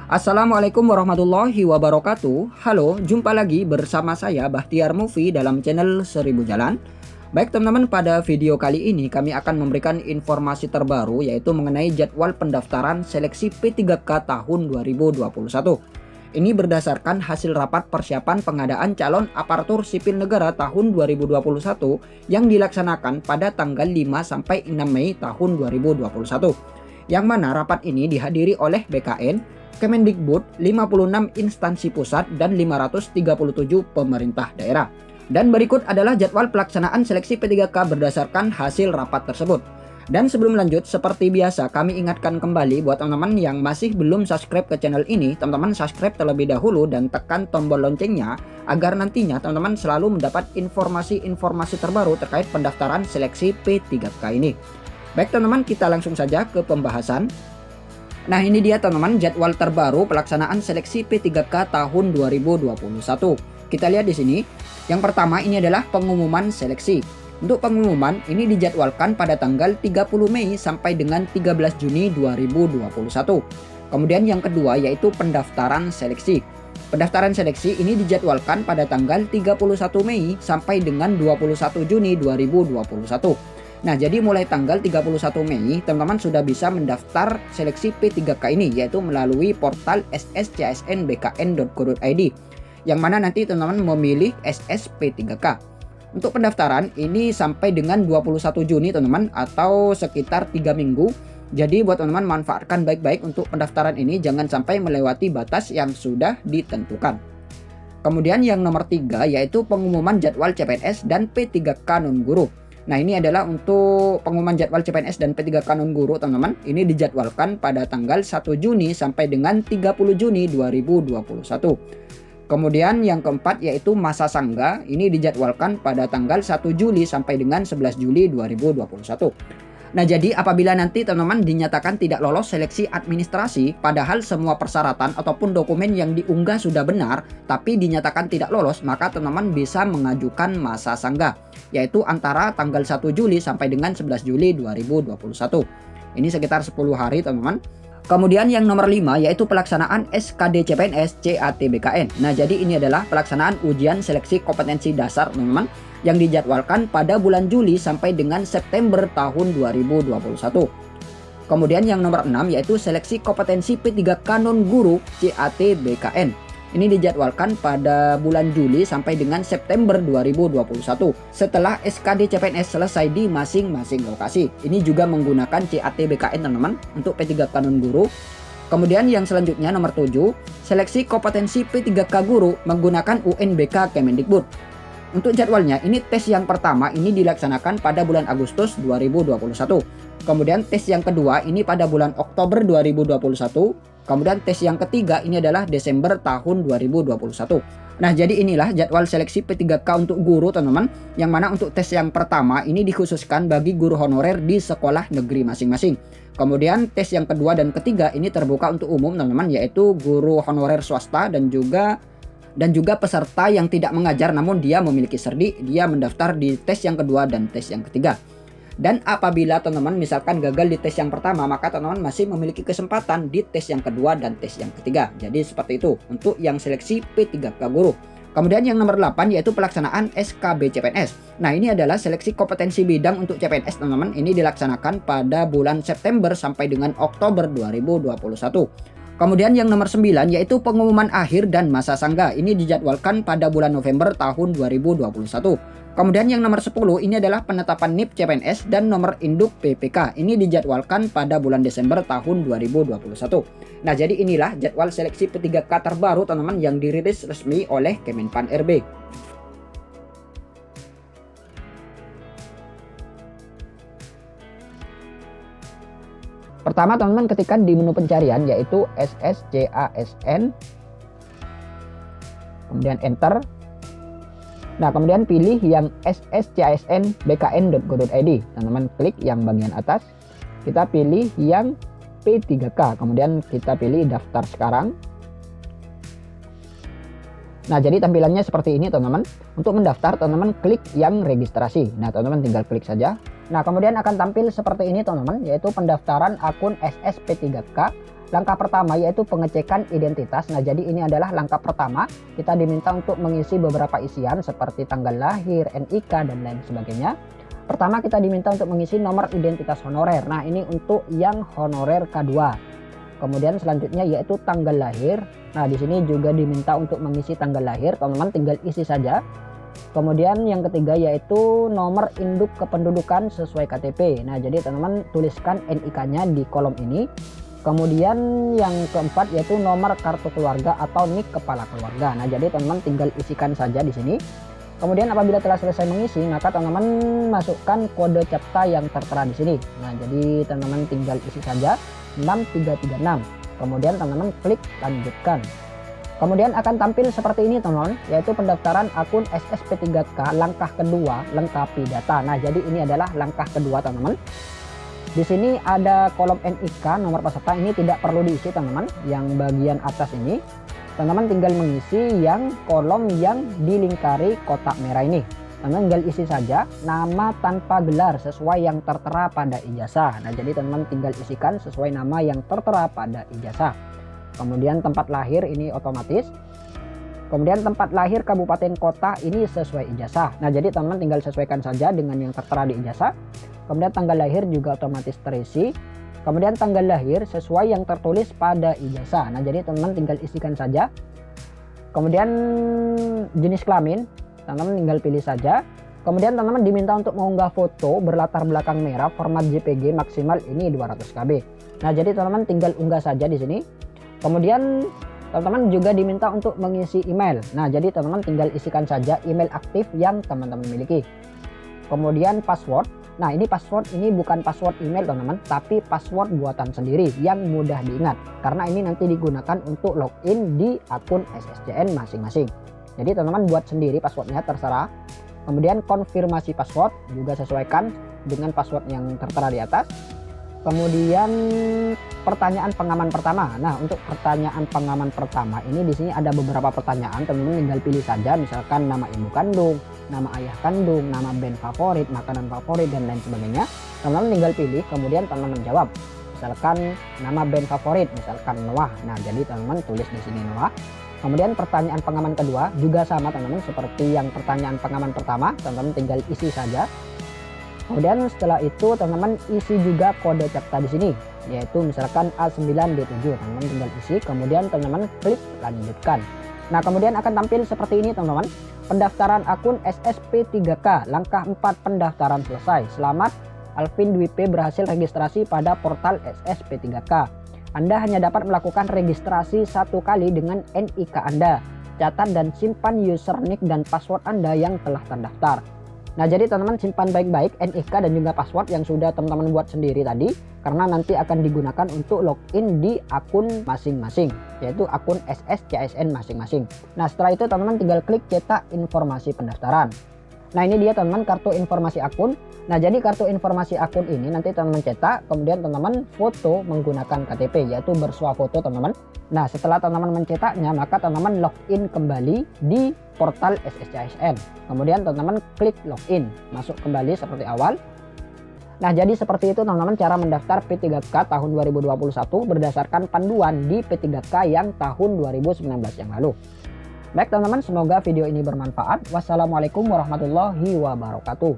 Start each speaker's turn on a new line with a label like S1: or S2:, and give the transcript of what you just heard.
S1: Assalamualaikum warahmatullahi wabarakatuh. Halo, jumpa lagi bersama saya Bahtiar Movie dalam channel 1000 Jalan. Baik teman-teman, pada video kali ini kami akan memberikan informasi terbaru yaitu mengenai jadwal pendaftaran seleksi P3K tahun 2021. Ini berdasarkan hasil rapat persiapan pengadaan calon aparatur sipil negara tahun 2021 yang dilaksanakan pada tanggal 5 sampai 6 Mei tahun 2021. Yang mana rapat ini dihadiri oleh BKN, Kemendikbud, 56 instansi pusat, dan 537 pemerintah daerah. Dan berikut adalah jadwal pelaksanaan seleksi P3K berdasarkan hasil rapat tersebut. Dan sebelum lanjut, seperti biasa kami ingatkan kembali buat teman-teman yang masih belum subscribe ke channel ini, teman-teman subscribe terlebih dahulu dan tekan tombol loncengnya agar nantinya teman-teman selalu mendapat informasi-informasi terbaru terkait pendaftaran seleksi P3K ini. Baik teman-teman, kita langsung saja ke pembahasan. Nah, ini dia teman-teman jadwal terbaru pelaksanaan seleksi P3K tahun 2021. Kita lihat di sini. Yang pertama ini adalah pengumuman seleksi. Untuk pengumuman ini dijadwalkan pada tanggal 30 Mei sampai dengan 13 Juni 2021. Kemudian yang kedua yaitu pendaftaran seleksi. Pendaftaran seleksi ini dijadwalkan pada tanggal 31 Mei sampai dengan 21 Juni 2021. Nah, jadi mulai tanggal 31 Mei, teman-teman sudah bisa mendaftar seleksi P3K ini, yaitu melalui portal sscsnbkn.go.id, yang mana nanti teman-teman memilih SSP3K. Untuk pendaftaran ini sampai dengan 21 Juni, teman-teman, atau sekitar 3 minggu. Jadi buat teman-teman manfaatkan baik-baik untuk pendaftaran ini, jangan sampai melewati batas yang sudah ditentukan. Kemudian yang nomor 3 yaitu pengumuman jadwal CPNS dan P3K non-guru. Nah, ini adalah untuk pengumuman jadwal CPNS dan P3K non-guru, teman-teman. Ini dijadwalkan pada tanggal 1 Juni sampai dengan 30 Juni 2021. Kemudian yang keempat yaitu masa sangga. Ini dijadwalkan pada tanggal 1 Juli sampai dengan 11 Juli 2021. Nah, jadi apabila nanti teman-teman dinyatakan tidak lolos seleksi administrasi, padahal semua persyaratan ataupun dokumen yang diunggah sudah benar, tapi dinyatakan tidak lolos, maka teman-teman bisa mengajukan masa sangga, yaitu antara tanggal 1 Juli sampai dengan 11 Juli 2021. Ini sekitar 10 hari, teman-teman. Kemudian yang nomor 5 yaitu pelaksanaan SKD CPNS CAT-BKN. Nah, jadi ini adalah pelaksanaan ujian seleksi kompetensi dasar, teman-teman, yang dijadwalkan pada bulan Juli sampai dengan September tahun 2021. Kemudian yang nomor 6 yaitu seleksi kompetensi P3K non-guru CAT-BKN. Ini dijadwalkan pada bulan Juli sampai dengan September 2021 setelah SKD CPNS selesai di masing-masing lokasi. Ini juga menggunakan CAT-BKN, teman-teman, untuk P3K non-guru. Kemudian yang selanjutnya nomor 7, seleksi kompetensi P3K guru menggunakan UNBK Kemendikbud. Untuk jadwalnya, ini tes yang pertama ini dilaksanakan pada bulan Agustus 2021. Kemudian tes yang kedua ini pada bulan Oktober 2021. Kemudian tes yang ketiga ini adalah Desember tahun 2021. Nah, jadi inilah jadwal seleksi P3K untuk guru, teman-teman. Yang mana untuk tes yang pertama ini dikhususkan bagi guru honorer di sekolah negeri masing-masing. Kemudian tes yang kedua dan ketiga ini terbuka untuk umum, teman-teman, yaitu guru honorer swasta dan juga peserta yang tidak mengajar namun dia memiliki serdi, dia mendaftar di tes yang kedua dan tes yang ketiga. Dan apabila teman-teman misalkan gagal di tes yang pertama, maka teman-teman masih memiliki kesempatan di tes yang kedua dan tes yang ketiga. Jadi seperti itu untuk yang seleksi P3K guru. Kemudian yang nomor 8 yaitu pelaksanaan SKB CPNS. Nah, ini adalah seleksi kompetensi bidang untuk CPNS, teman-teman. Ini dilaksanakan pada bulan September sampai dengan Oktober 2021. Kemudian yang nomor 9 yaitu pengumuman akhir dan masa sangga. Ini dijadwalkan pada bulan November tahun 2021. Kemudian yang nomor 10 ini adalah penetapan NIP CPNS dan nomor induk PPK. Ini dijadwalkan pada bulan Desember tahun 2021. Nah, jadi inilah jadwal seleksi P3K terbaru, teman-teman, yang dirilis resmi oleh Kemenpan RB. Pertama, teman-teman ketikkan di menu pencarian yaitu SSCASN, kemudian enter. Nah, kemudian pilih yang sscsnbkn.go.id. Teman-teman klik yang bagian atas. Kita pilih yang P3K, kemudian kita pilih daftar sekarang. Nah, jadi tampilannya seperti ini teman-teman. Untuk mendaftar teman-teman klik yang registrasi. Nah, teman-teman tinggal klik saja. Nah, kemudian akan tampil seperti ini teman-teman, yaitu pendaftaran akun SSP3K. Langkah pertama yaitu pengecekan identitas. Nah, jadi ini adalah langkah pertama. Kita diminta untuk mengisi beberapa isian seperti tanggal lahir, NIK, dan lain sebagainya. Pertama kita diminta untuk mengisi nomor identitas honorer. Nah, ini untuk yang honorer K2. Kemudian selanjutnya yaitu tanggal lahir. Nah, di sini juga diminta untuk mengisi tanggal lahir, teman-teman tinggal isi saja. Kemudian yang ketiga yaitu nomor induk kependudukan sesuai KTP. Nah, jadi teman-teman tuliskan NIK-nya di kolom ini. Kemudian yang keempat yaitu nomor kartu keluarga atau NIK kepala keluarga. Nah, jadi teman-teman tinggal isikan saja di sini. Kemudian apabila telah selesai mengisi, maka teman-teman masukkan kode CAPTCHA yang tertera di sini. Nah, jadi teman-teman tinggal isi saja 6336. Kemudian teman-teman klik lanjutkan. Kemudian akan tampil seperti ini teman-teman, yaitu pendaftaran akun SSP3K langkah kedua, lengkapi data. Nah, jadi ini adalah langkah kedua teman-teman. Di sini ada kolom NIK nomor peserta, ini tidak perlu diisi teman-teman. Yang bagian atas ini teman-teman tinggal mengisi yang kolom yang dilingkari kotak merah ini. Teman-teman tinggal isi saja nama tanpa gelar sesuai yang tertera pada ijazah. Nah, jadi teman-teman tinggal isikan sesuai nama yang tertera pada ijazah. Kemudian tempat lahir ini otomatis. Kemudian tempat lahir kabupaten kota ini sesuai ijazah. Nah, jadi teman-teman tinggal sesuaikan saja dengan yang tertera di ijazah. Kemudian tanggal lahir juga otomatis terisi. Kemudian tanggal lahir sesuai yang tertulis pada ijazah. Nah, jadi teman-teman tinggal isikan saja. Kemudian jenis kelamin teman-teman tinggal pilih saja. Kemudian teman-teman diminta untuk mengunggah foto berlatar belakang merah format JPG maksimal ini 200 KB. Nah, jadi teman-teman tinggal unggah saja di sini. Kemudian teman-teman juga diminta untuk mengisi email. Nah, jadi teman-teman tinggal isikan saja email aktif yang teman-teman miliki. Kemudian password. Nah, ini password ini bukan password email teman-teman, tapi password buatan sendiri yang mudah diingat. Karena ini nanti digunakan untuk login di akun SSCN masing-masing. Jadi teman-teman buat sendiri passwordnya terserah. Kemudian konfirmasi password juga sesuaikan dengan password yang tertera di atas. Kemudian pertanyaan pengaman pertama. Nah, untuk pertanyaan pengaman pertama ini di sini ada beberapa pertanyaan, teman-teman tinggal pilih saja, misalkan nama ibu kandung, nama ayah kandung, nama band favorit, makanan favorit, dan lain sebagainya. Teman-teman tinggal pilih, kemudian teman-teman jawab. Misalkan nama band favorit, misalkan Noah. Nah, jadi teman-teman tulis di sini Noah. Kemudian pertanyaan pengaman kedua juga sama teman-teman seperti yang pertanyaan pengaman pertama, teman-teman tinggal isi saja. Kemudian setelah itu teman-teman isi juga kode CAPTCHA di sini, yaitu misalkan A9D7. Teman-teman tinggal isi, kemudian teman-teman klik lanjutkan. Nah, kemudian akan tampil seperti ini teman-teman. Pendaftaran akun SSP3K langkah 4 pendaftaran selesai. Selamat, Alvin Dwi P berhasil registrasi pada portal SSP3K. Anda hanya dapat melakukan registrasi satu kali dengan NIK Anda. Catat dan simpan username dan password Anda yang telah terdaftar. Nah, jadi teman-teman simpan baik-baik NIK dan juga password yang sudah teman-teman buat sendiri tadi, karena nanti akan digunakan untuk login di akun masing-masing, yaitu akun SSCSN masing-masing. Nah, setelah itu teman-teman tinggal klik cetak informasi pendaftaran. Nah, ini dia teman-teman kartu informasi akun. Nah, jadi kartu informasi akun ini nanti teman-teman cetak, kemudian teman-teman foto menggunakan KTP, yaitu bersuah foto teman-teman. Nah, setelah teman-teman mencetaknya, maka teman-teman login kembali di portal SSCSN. Kemudian teman-teman klik login, masuk kembali seperti awal. Nah, jadi seperti itu teman-teman cara mendaftar P3K tahun 2021 berdasarkan panduan di P3K yang tahun 2019 yang lalu. Baik teman-teman, semoga video ini bermanfaat. Wassalamualaikum warahmatullahi wabarakatuh.